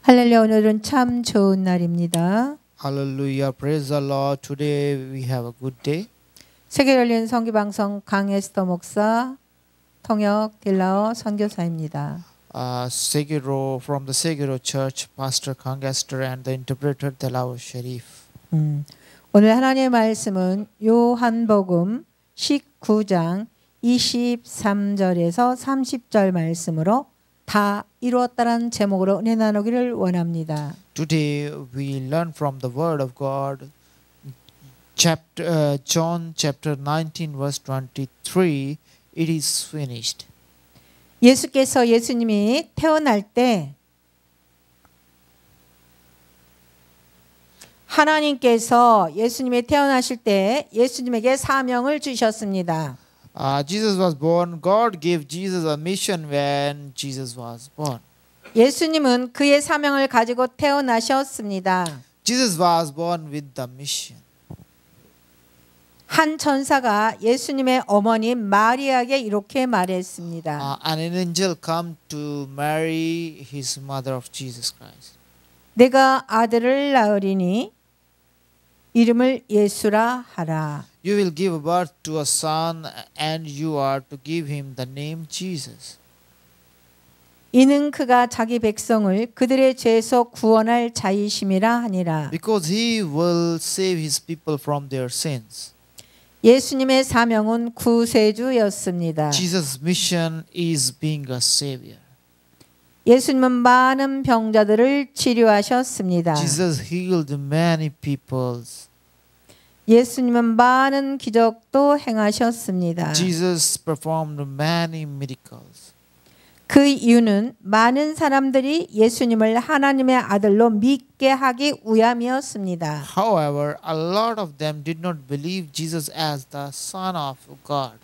할렐루야, 오늘은 참 좋은 날입니다. Hallelujah. Praise the Lord. Today we have a good day. 세계 열린 선교방송 강에스더 목사, 통역 딜라오 선교사입니다. Seguro from the Seguro Church, Pastor Kangaster and the interpreter Delao Sharif. 오늘 하나님의 말씀은 요한복음 19장 23절에서 30절 말씀으로 다 이루었다라는 제목으로 은혜 나누기를 원합니다. Today we learn from the Word of God, John chapter 19 verse 23. It is finished. 예수님이 태어날 때 하나님께서 예수님이 태어나실 때 예수님에게 사명을 주셨습니다. Jesus was born. God gave Jesus a mission when Jesus was born. 예수님은 그의 사명을 가지고 태어나셨습니다. Jesus was born with the mission. 한 천사가 예수님의 어머니 마리아에게 이렇게 말했습니다. An angel come to Mary, his mother of Jesus Christ. 내가 아들을 낳으리니 이름을 예수라 하라. You will give birth to a son, and you are to give him the name Jesus. 이는 그가 자기 백성을 그들의 죄에서 구원할 자이심이라 하니라. Because he will save his people from their sins. 예수님의 사명은 구세주였습니다. Jesus' mission is being a savior. 예수님은 많은 병자들을 치료하셨습니다. Jesus healed many people. 예수님은 많은 기적도 행하셨습니다. Jesus performed many miracles. 그 이유는 많은 사람들이 예수님을 하나님의 아들로 믿게 하기 위함이었습니다. However, a lot of them did not believe Jesus as the Son of God.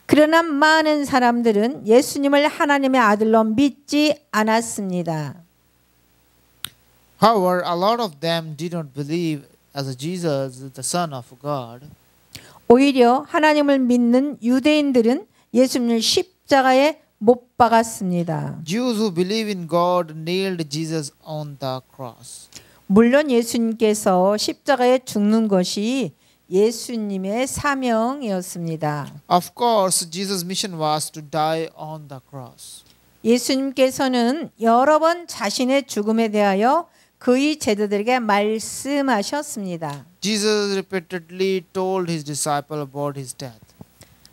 그러나 많은 사람들은 예수님을 하나님의 아들로 믿지 않았습니다. However, a lot of them did not believe as Jesus the Son of God. 오히려 하나님을 믿는 유대인들은 예수님을 십자가에 못 박았습니다. Jews who believe in God nailed Jesus on the cross. 물론 예수님께서 십자가에 죽는 것이 예수님의 사명이었습니다. Of course, Jesus' mission was to die on the cross. 예수님께서는 여러 번 자신의 죽음에 대하여 그의 제자들에게 말씀하셨습니다. Jesus repeatedly told his disciple about his death.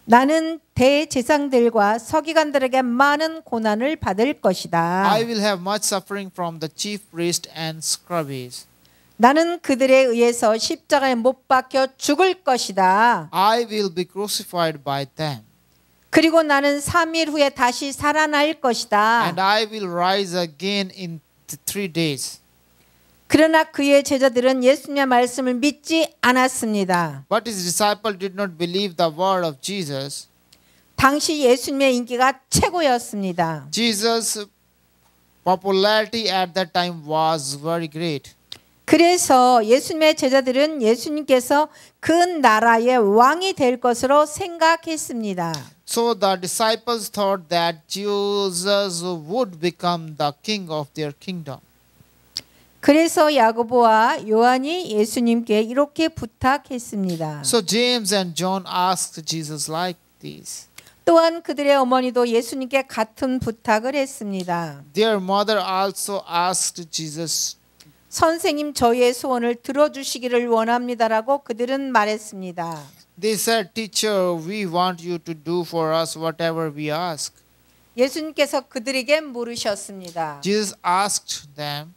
나는 대제사장들과 서기관들에게 많은 고난을 받을 것이다. I will have much suffering from the chief priests and scribes. 나는 그들에 의해서 십자가에 못 박혀 죽을 것이다. I will be crucified by them. 그리고 나는 3일 후에 다시 살아날 것이다. And I will rise again in 3 days. 그러나 그의 제자들은 예수님의 말씀을 믿지 않았습니다. But his disciples did not believe the word of Jesus. 당시 예수님의 인기가 최고였습니다. Jesus' popularity at that time was very great. 그래서 예수님의 제자들은 예수님께서 그 나라의 왕이 될 것으로 생각했습니다. So the disciples thought that Jesus would become the king of their kingdom. 그래서 야고보와 요한이 예수님께 이렇게 부탁했습니다. So James and John asked Jesus like this. 또한 그들의 어머니도 예수님께 같은 부탁을 했습니다. Their mother also asked Jesus. 선생님, 저희의 소원을 들어주시기를 원합니다라고 그들은 말했습니다. They said, Teacher, we want you to do for us whatever we ask. 예수님께서 그들에게 물으셨습니다. Jesus asked them,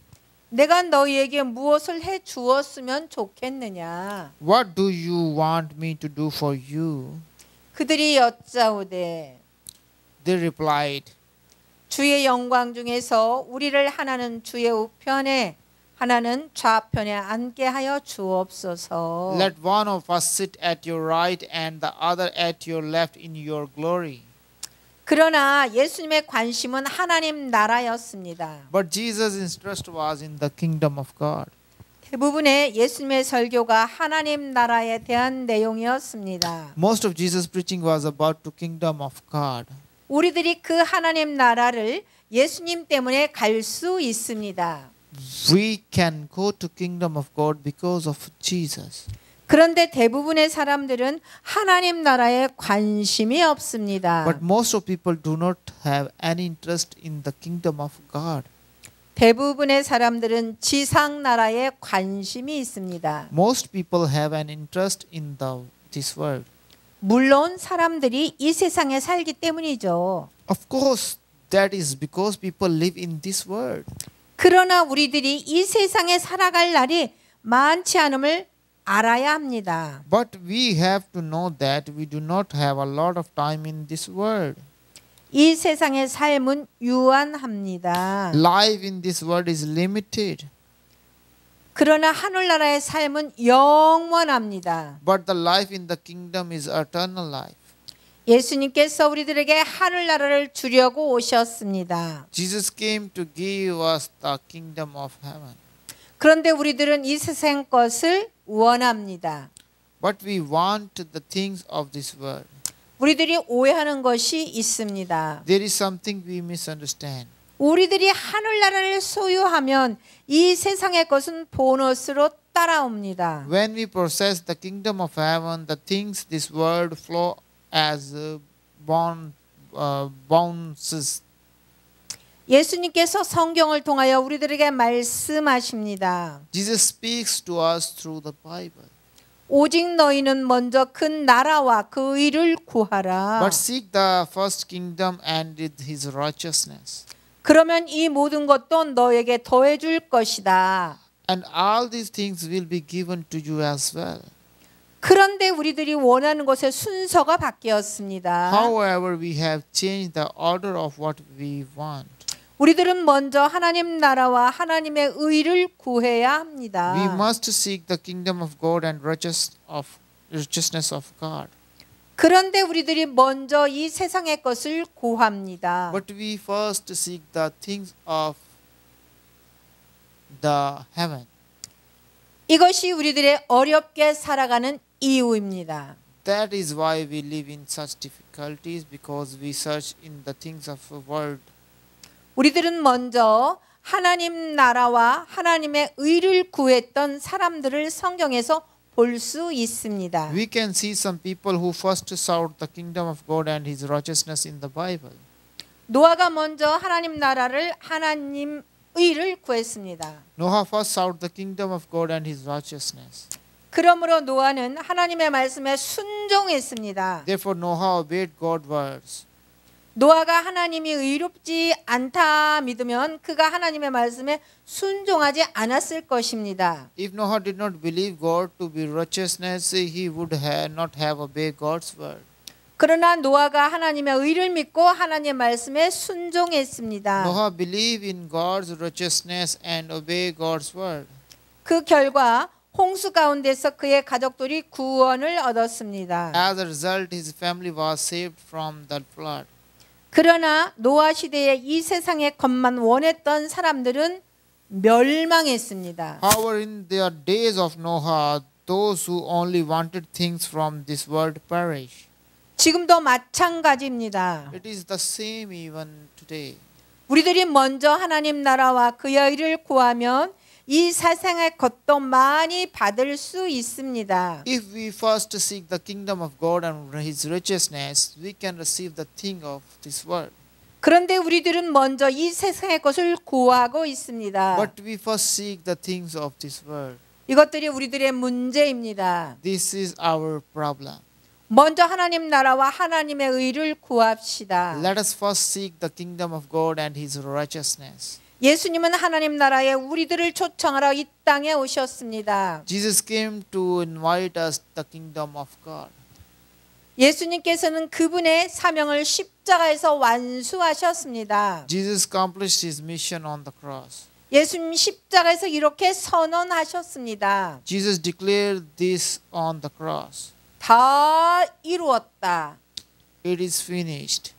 내가 너희에게 무엇을 해 주었으면 좋겠느냐? What do you want me to do for you? 그들이 여짜오되 They replied, 주의 영광 중에서 우리를 하나는 주의 우편에 하나는 좌편에 앉게 하여 주옵소서. Let one of us sit at your right and the other at your left in your glory. 그러나 예수님의 관심은 하나님 나라였습니다. But Jesus' interest was in the kingdom of God. 대부분의 예수님의 설교가 하나님 나라에 대한 내용이었습니다. Most of Jesus' preaching was about the kingdom of God. 우리들이 그 하나님 나라를 예수님 때문에 갈 수 있습니다. We can go to kingdom of God because of Jesus. 그런데 대부분의 사람들은 하나님 나라에 관심이 없습니다. But most of people do not have any interest in the kingdom of God. 대부분의 사람들은 지상 나라에 관심이 있습니다. Most people have an interest in this world. 물론 사람들이 이 세상에 살기 때문이죠. Of course, that is because people live in this world. 그러나 우리들이 이 세상에 살아갈 날이 많지 않음을 알아야 합니다. But we have to know that we do not have a lot of time in this world. 이 세상의 삶은 유한합니다. Life in this world is limited. 그러나 하늘나라의 삶은 영원합니다. But the life in the kingdom is eternal life. 예수님께서 우리들에게 하늘나라를 주려고 오셨습니다. Jesus came to give us the kingdom of heaven. 그런데 우리들은 이 세상 것을 원합니다. But we want the things of this world. 우리들이 오해하는 것이 있습니다. There is something we misunderstand. 우리들이 하늘나라를 소유하면 이 세상의 것은 보너스로 따라옵니다. When we possess the kingdom of heaven, the things this world flow as bounces. 예수님께서 성경을 통하여 우리들에게 말씀하십니다. Jesus speaks to us through the Bible. 오직 너희는 먼저 그 나라와 그 의를 구하라. But seek the first kingdom and his righteousness. 그러면 이 모든 것도 너에게 더해 줄 것이다. And all these things will be given to you as well. 그런데 우리들이 원하는 것의 순서가 바뀌었습니다. However, we have changed the order of what we want. 우리들은 먼저 하나님 나라와 하나님의 의를 구해야 합니다. We must seek the kingdom of God and righteousness of God. 그런데 우리들이 먼저 이 세상의 것을 구합니다. But we first seek the things of the heaven. 이것이 우리들의 어렵게 살아가는 이유입니다. That is why we live in such difficulties, because we search in the things of the world. 우리들은 먼저 하나님 나라와 하나님의 의를 구했던 사람들을 성경에서 볼 수 있습니다. We can see some people who first sought the kingdom of God and his righteousness in the Bible. 노아가 먼저 하나님 나라를 하나님 의를 구했습니다. Noah first sought the kingdom of God and his righteousness. 그러므로 노아는 하나님의 말씀에 순종했습니다. Therefore Noah obeyed God's words. 노아가 하나님이 의롭지 않다 믿으면 그가 하나님의 말씀에 순종하지 않았을 것입니다. If Noah did not believe God to be righteousness, he would not have obeyed God's word. 그러나 노아가 하나님의 의를 믿고 하나님의 말씀에 순종했습니다. Noah believed in God's righteousness and obeyed God's word. 그 결과 홍수 가운데서 그의 가족들이 구원을 얻었습니다. As a result, his family was saved from the flood. 그러나 노아 시대에 이 세상의 것만 원했던 사람들은 멸망했습니다. However, in the days of Noah, those who only wanted things from this world perish. 지금도 마찬가지입니다. It is the same even today. 우리들이 먼저 하나님 나라와 그의 의를 구하면 이 세상의 것도 많이 받을 수 있습니다. If we first seek the kingdom of God and his righteousness, we can receive the thing of this world. 그런데 우리들은 먼저 이 세상의 것을 구하고 있습니다. But we first seek the things of this world. 이것들이 우리들의 문제입니다. This is our problem. 먼저 하나님 나라와 하나님의 의를 구합시다. Let us first seek the kingdom of God and his righteousness. 예수님은 하나님 나라에 우리들을 초청하러 이 땅에 오셨습니다. Jesus came to invite us the kingdom of God. 예수님께서는 그분의 사명을 십자가에서 완수하셨습니다. Jesus accomplished his mission on the cross. 예수님 십자가에서 이렇게 선언하셨습니다. Jesus declared this on the cross. 다 이루었다. It is finished.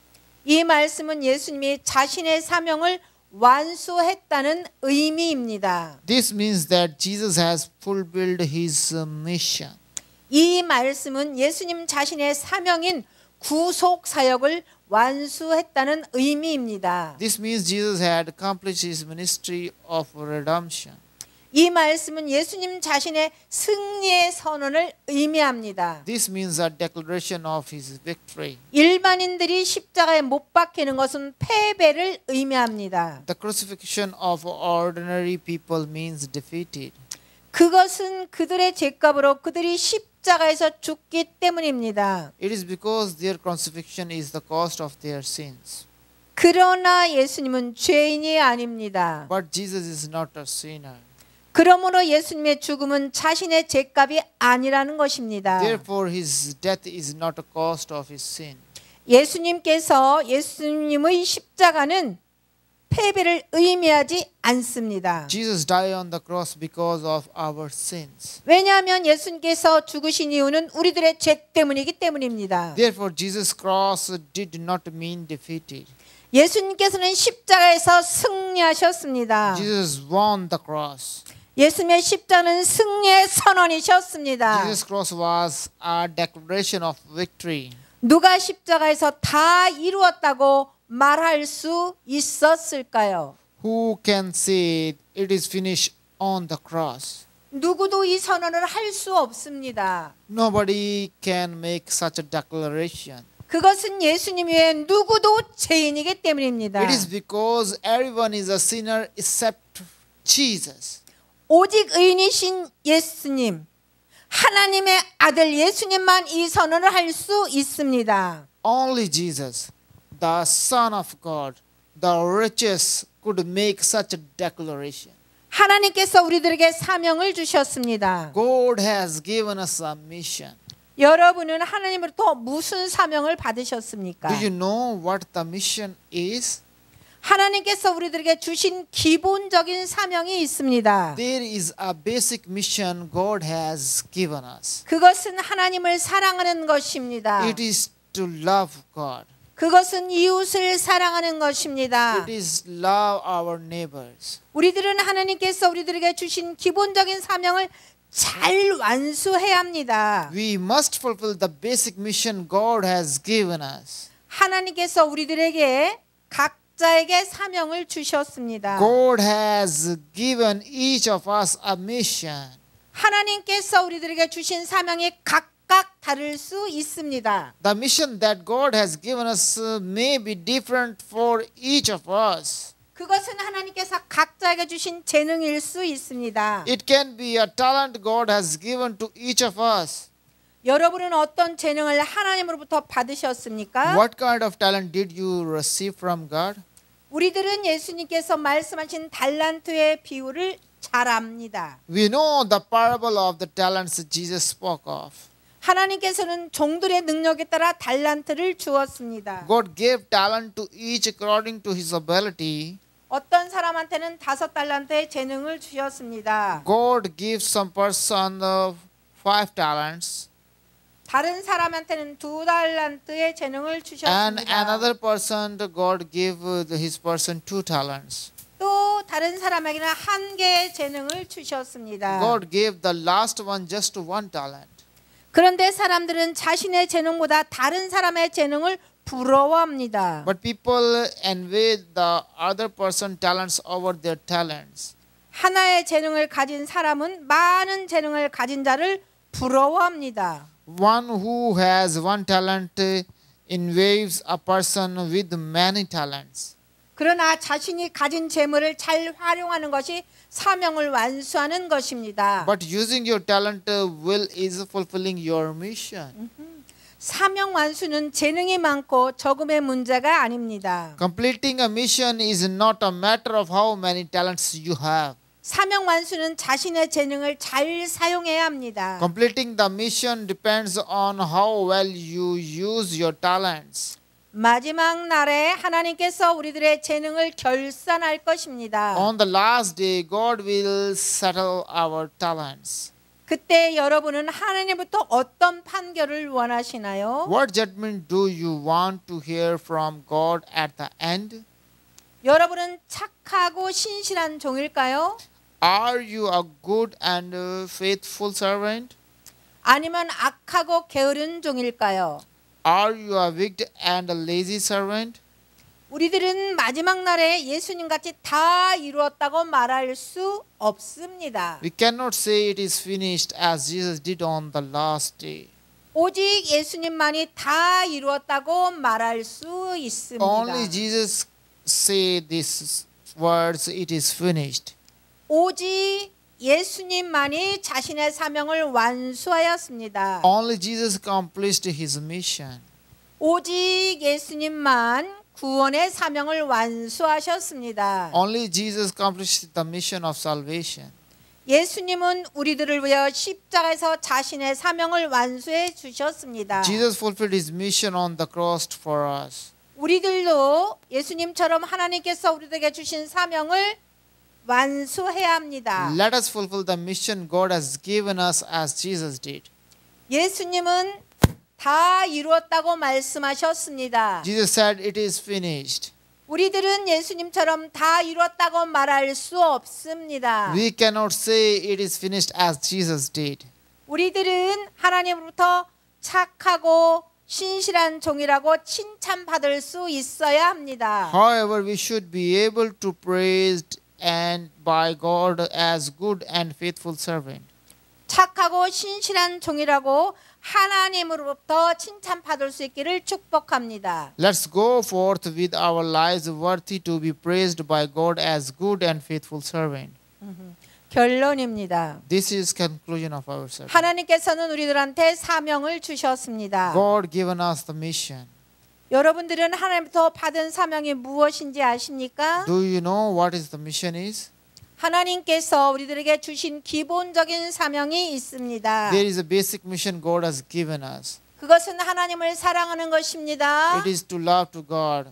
이 말씀은 예수님이 자신의 사명을 완수했다는 의미입니다. This means that Jesus has fulfilled his mission. 이 말씀은 예수님 자신의 사명인 구속 사역을 완수했다는 의미입니다. This means Jesus had accomplished his ministry of redemption. 이 말씀은 예수님 자신의 승리의 선언을 의미합니다. This means a declaration of his victory. 일반인들이 십자가에 못 박히는 것은 패배를 의미합니다. The crucifixion of ordinary people means defeated. 그것은 그들의 죄값으로 그들이 십자가에서 죽기 때문입니다. It is because their crucifixion is the cost of their sins. 그러나 예수님은 죄인이 아닙니다. But Jesus is not a sinner. 그러므로 예수님의 죽음은 자신의 죄값이 아니라는 것입니다. Therefore, his death is not a cost of his sin. 예수님의 십자가는 패배를 의미하지 않습니다. Jesus died on the cross because of our sins. 왜냐하면 예수님께서 죽으신 이유는 우리들의 죄 때문이기 때문입니다. Therefore, Jesus' cross did not mean defeated. 예수님께서는 십자가에서 승리하셨습니다. Jesus won the cross. 예수님의 십자가는 승리의 선언이셨습니다. Jesus' cross was a declaration of victory. 누가 십자가에서 다 이루었다고 말할 수 있었을까요? Who can say it is finished on the cross? 누구도 이 선언을 할 수 없습니다. Nobody can make such a declaration. 그것은 예수님 외에 누구도 죄인이기 때문입니다. It is because everyone is a sinner except Jesus. 오직 의인이신 예수님, 하나님의 아들 예수님만 이 선언을 할 수 있습니다. Only Jesus, the Son of God, the righteous, could make such a declaration. 하나님께서 우리들에게 사명을 주셨습니다. God has given us a mission. 여러분은 하나님으로부터 무슨 사명을 받으셨습니까? Do you know what the mission is? 하나님께서 우리들에게 주신 기본적인 사명이 있습니다. There is a basic mission God has given us. 그것은 하나님을 사랑하는 것입니다. It is to love God. 그것은 이웃을 사랑하는 것입니다. It is love our neighbors. 우리들은 하나님께서 우리들에게 주신 기본적인 사명을 잘 완수해야 합니다. We must fulfill the basic mission God has given us. 하나님께서 우리들에게 각자에게 사명을 주셨습니다. God has given each of us a mission. 하나님께서 우리들에게 주신 사명이 각각 다를 수 있습니다. The mission that God has given us may be different for each of us. 그것은 하나님께서 각자에게 주신 재능일 수 있습니다. It can be a talent God has given to each of us. 여러분은 어떤 재능을 하나님으로부터 받으셨습니까? What kind of talent did you receive from God? 우리들은 예수님께서 말씀하신 달란트의 비유를 잘 압니다. We know the parable of the talents Jesus spoke of. 하나님께서는 종들의 능력에 따라 달란트를 주었습니다. God gave talent to each according to his ability. 어떤 사람한테는 5달란트의 재능을 주셨습니다. God gives some person 5 talents. 다른 사람한테는 2달란트의 재능을 And 주셨습니다. another person, God gave his person 2 talents. 또 다른 사람에게는 1개의 재능을 주셨습니다. God gave the last one just 1 talent. 그런데 사람들은 자신의 재능보다 다른 사람의 재능을 부러워합니다. But people envy the other person talents over their talents. 하나의 재능을 가진 사람은 많은 재능을 가진 자를 부러워합니다. One who has 1 talent envies a person with many talents. 그러나 자신이 가진 재물을 잘 활용하는 것이 사명을 완수하는 것입니다. But using your talent well is fulfilling your mission. 사명 완수는 재능이 많고 적음의 문제가 아닙니다. Completing a mission is not a matter of how many talents you have. 사명 완수는 자신의 재능을 잘 사용해야 합니다. Completing the mission depends on how well you use your talents. 마지막 날에 하나님께서 우리들의 재능을 결산할 것입니다. On the last day, God will settle our talents. 그때 여러분은 하나님부터 어떤 판결을 원하시나요? What judgment do you want to hear from God at the end? 여러분은 착하고 신실한 종일까요? Are you a good and faithful servant? 아니면 악하고 게으른 종일까요? Are you a wicked and a lazy servant? 우리들은 마지막 날에 예수님 같이 다 이루었다고 말할 수 없습니다. We cannot say it is finished as Jesus did on the last day. 오직 예수님만이 다 이루었다고 말할 수 있습니다. Only Jesus say these words, it is finished. 오직 예수님만이 자신의 사명을 완수하였습니다. Only Jesus accomplished his mission. 오직 예수님만 구원의 사명을 완수하셨습니다. Only Jesus accomplished the mission of salvation. 예수님은 우리들을 위하여 십자가에서 자신의 사명을 완수해 주셨습니다. Jesus fulfilled his mission on the cross for us. 우리들도 예수님처럼 하나님께서 우리에게 주신 사명을 완수해야 합니다. Let us fulfill the mission God has given us as Jesus did. 예수님은 다 이루었다고 말씀하셨습니다. Jesus said it is finished. 우리들은 예수님처럼 다 이루었다고 말할 수 없습니다. We cannot say it is finished as Jesus did. 우리들은 하나님으로부터 착하고 신실한 종이라고 칭찬받을 수 있어야 합니다. However, we should be able to praise and by God as good and faithful servant. 착하고 신실한 종이라고 하나님으로부터 칭찬받을 수 있기를 축복합니다. Let's go forth with our lives worthy to be praised by God as good and faithful servant. 결론입니다. This is conclusion of our sermon. 하나님께서는 우리들한테 사명을 주셨습니다. God given us the mission. 여러분들은 하나님부터 받은 사명이 무엇인지 아십니까? Do you know what is the mission is? 하나님께서 우리들에게 주신 기본적인 사명이 있습니다. There is a basic mission God has given us. 그것은 하나님을 사랑하는 것입니다. It is to love to God.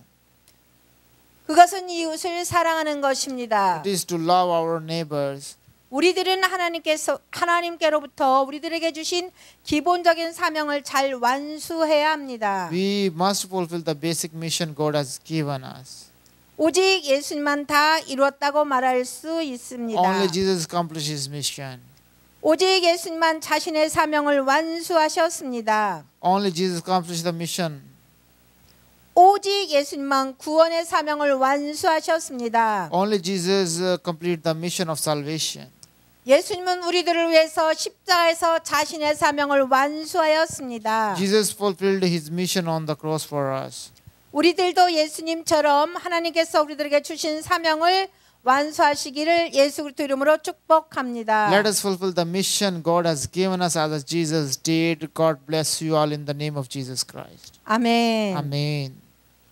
그것은 이웃을 사랑하는 것입니다. It is to love our neighbors. 우리들은 하나님께로부터 우리들에게 주신 기본적인 사명을 잘 완수해야 합니다. We must fulfill the basic mission God has given us. 오직 예수님만 다 이루었다고 말할 수 있습니다. Only Jesus accomplished his mission. 오직 예수님만 자신의 사명을 완수하셨습니다. Only Jesus accomplished the mission. 오직 예수님만 구원의 사명을 완수하셨습니다. Only Jesus completed the mission of salvation. 예수님은 우리들을 위해서 십자가에서 자신의 사명을 완수하였습니다. Jesus fulfilled his mission on the cross for us. 우리들도 예수님처럼 하나님께서 우리들에게 주신 사명을 완수하시기를 예수 그리스도 이름으로 축복합니다. Let us fulfill the mission God has given us as Jesus did. God bless you all in the name of Jesus Christ. 아멘. Amen.